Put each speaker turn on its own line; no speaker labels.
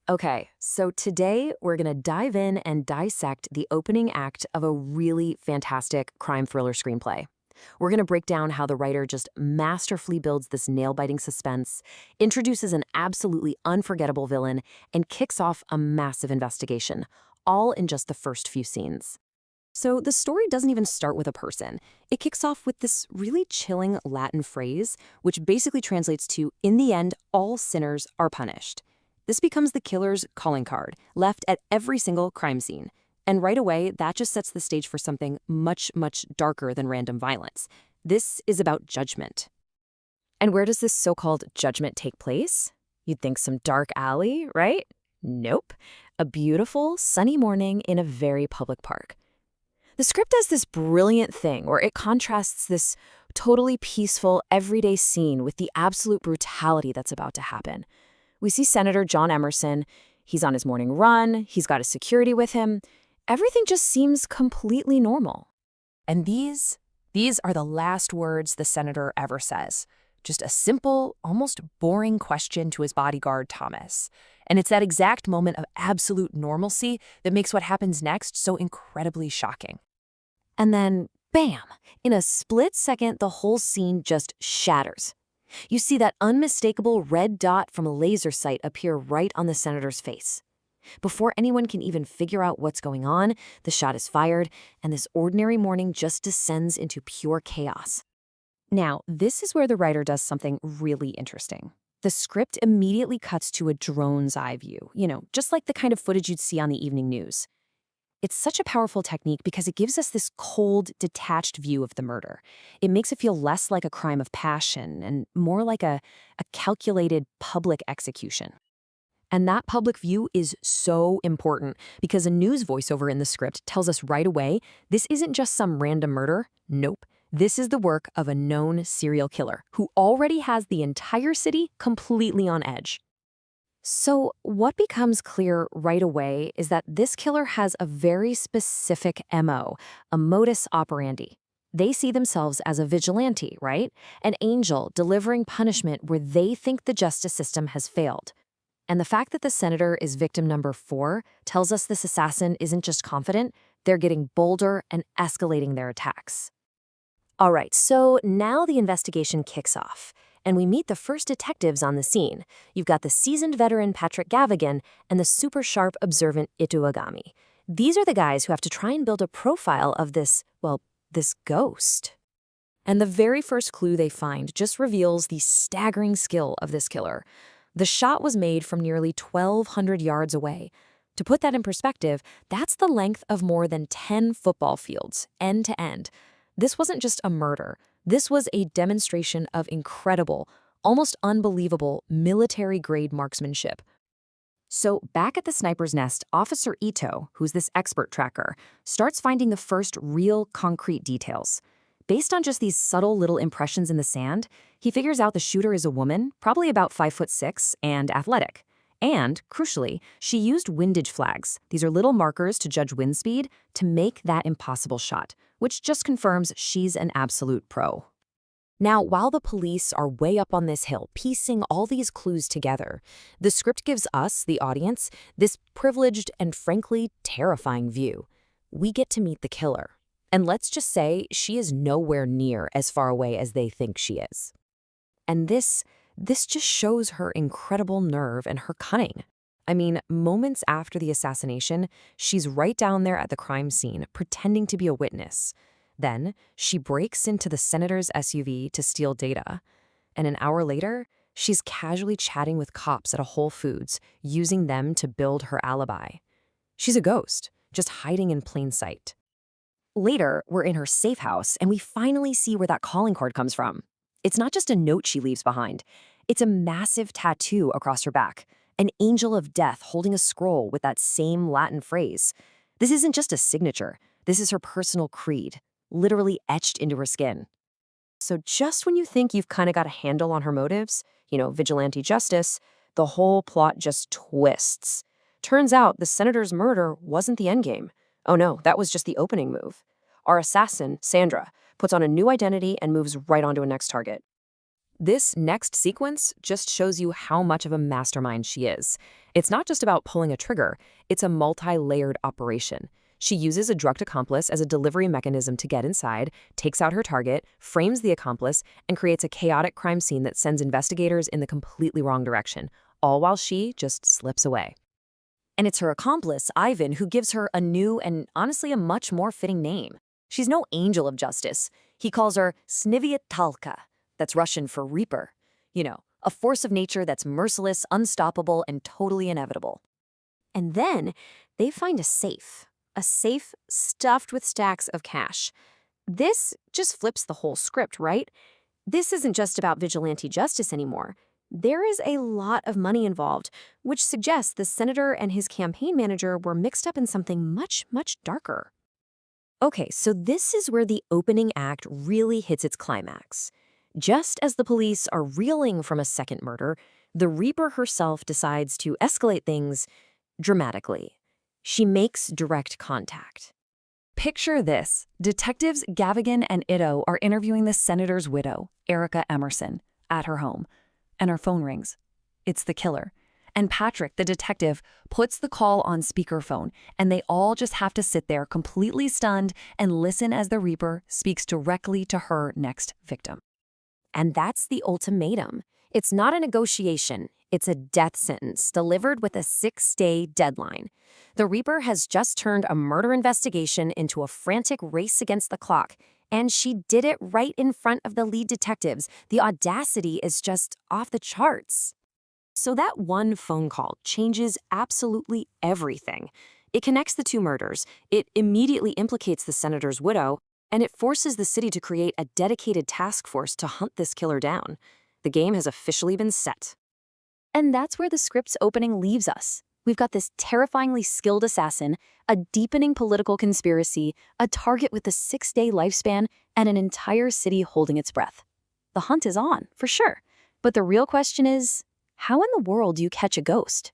Okay, so today we're going to dive in and dissect the opening act of a really fantastic crime thriller screenplay. We're going to break down how the writer just masterfully builds this nail biting suspense, introduces an absolutely unforgettable villain, and kicks off a massive investigation, all in just the first few scenes. So the story doesn't even start with a person. It kicks off with this really chilling Latin phrase, which basically translates to, in the end, all sinners are punished. This becomes the killer's calling card, left at every single crime scene. And right away, that just sets the stage for something much, much darker than random violence. This is about judgment. And where does this so-called judgment take place? You'd think some dark alley, right? Nope. A beautiful, sunny morning in a very public park. The script does this brilliant thing where it contrasts this totally peaceful, everyday scene with the absolute brutality that's about to happen. We see Senator John Emerson. He's on his morning run. He's got his security with him. Everything just seems completely normal.
And these are the last words the senator ever says. Just a simple, almost boring question to his bodyguard, Thomas. And it's that exact moment of absolute normalcy that makes what happens next so incredibly shocking.
And then, bam, in a split second, the whole scene just shatters. You see that unmistakable red dot from a laser sight appear right on the senator's face. Before anyone can even figure out what's going on, the shot is fired, and this ordinary morning just descends into pure chaos. Now, this is where the writer does something really interesting. The script immediately cuts to a drone's eye view, just like the kind of footage you'd see on the evening news. It's such a powerful technique because it gives us this cold, detached view of the murder. It makes it feel less like a crime of passion and more like a calculated public execution. And that public view is so important because a news voiceover in the script tells us right away this isn't just some random murder. Nope. This is the work of a known serial killer who already has the entire city completely on edge. So what becomes clear right away is that this killer has a very specific MO, a modus operandi. They see themselves as a vigilante, right? An angel delivering punishment where they think the justice system has failed. And the fact that the senator is victim number 4 tells us this assassin isn't just confident, they're getting bolder and escalating their attacks. All right, so now the investigation kicks off, and we meet the first detectives on the scene. You've got the seasoned veteran Patrick Gavigan and the super sharp, observant Itu Agami. These are the guys who have to try and build a profile of this ghost. And the very first clue they find just reveals the staggering skill of this killer. The shot was made from nearly 1,200 yards away. To put that in perspective, that's the length of more than 10 football fields, end to end. This wasn't just a murder. This was a demonstration of incredible, almost unbelievable military-grade marksmanship. So back at the sniper's nest, Officer Ito, who's this expert tracker, starts finding the first real concrete details. Based on just these subtle little impressions in the sand, he figures out the shooter is a woman, probably about 5'6", and athletic. And, crucially, she used windage flags. These are little markers to judge wind speed to make that impossible shot, which just confirms she's an absolute pro. Now, while the police are way up on this hill, piecing all these clues together, the script gives us, the audience, this privileged and frankly terrifying view. We get to meet the killer. And let's just say she is nowhere near as far away as they think she is. And this just shows her incredible nerve and her cunning. I mean, moments after the assassination, she's right down there at the crime scene, pretending to be a witness. Then, she breaks into the senator's SUV to steal data. And an hour later, she's casually chatting with cops at a Whole Foods, using them to build her alibi. She's a ghost, just hiding in plain sight. Later, we're in her safe house, and we finally see where that calling card comes from. It's not just a note she leaves behind. It's a massive tattoo across her back, an angel of death holding a scroll with that same Latin phrase. This isn't just a signature. This is her personal creed, literally etched into her skin. So just when you think you've kind of got a handle on her motives, vigilante justice, the whole plot just twists. Turns out the senator's murder wasn't the endgame. Oh no, that was just the opening move. Our assassin, Sandra, puts on a new identity and moves right onto a next target.
This next sequence just shows you how much of a mastermind she is. It's not just about pulling a trigger, it's a multi-layered operation. She uses a drugged accomplice as a delivery mechanism to get inside, takes out her target, frames the accomplice, and creates a chaotic crime scene that sends investigators in the completely wrong direction, all while she just slips away.
And it's her accomplice, Ivan, who gives her a new and honestly a much more fitting name. She's no angel of justice. He calls her Sniviatalka. That's Russian for reaper. You know, a force of nature that's merciless, unstoppable, and totally inevitable. And then they find a safe stuffed with stacks of cash. This just flips the whole script, right? This isn't just about vigilante justice anymore. There is a lot of money involved, which suggests the senator and his campaign manager were mixed up in something much, much darker. Okay, so this is where the opening act really hits its climax. Just as the police are reeling from a second murder, the Reaper herself decides to escalate things dramatically. She makes direct contact.
Picture this. Detectives Gavigan and Ito are interviewing the senator's widow, Erica Emerson, at her home. And her phone rings. It's the killer. And Patrick, the detective, puts the call on speakerphone, and they all just have to sit there completely stunned and listen as the Reaper speaks directly to her next victim.
And that's the ultimatum. It's not a negotiation. It's a death sentence delivered with a 6-day deadline. The Reaper has just turned a murder investigation into a frantic race against the clock, and she did it right in front of the lead detectives. The audacity is just off the charts. So that one phone call changes absolutely everything. It connects the two murders, it immediately implicates the senator's widow, and it forces the city to create a dedicated task force to hunt this killer down. The game has officially been set. And that's where the script's opening leaves us. We've got this terrifyingly skilled assassin, a deepening political conspiracy, a target with a 6-day lifespan, and an entire city holding its breath. The hunt is on, for sure. But the real question is, how in the world do you catch a ghost?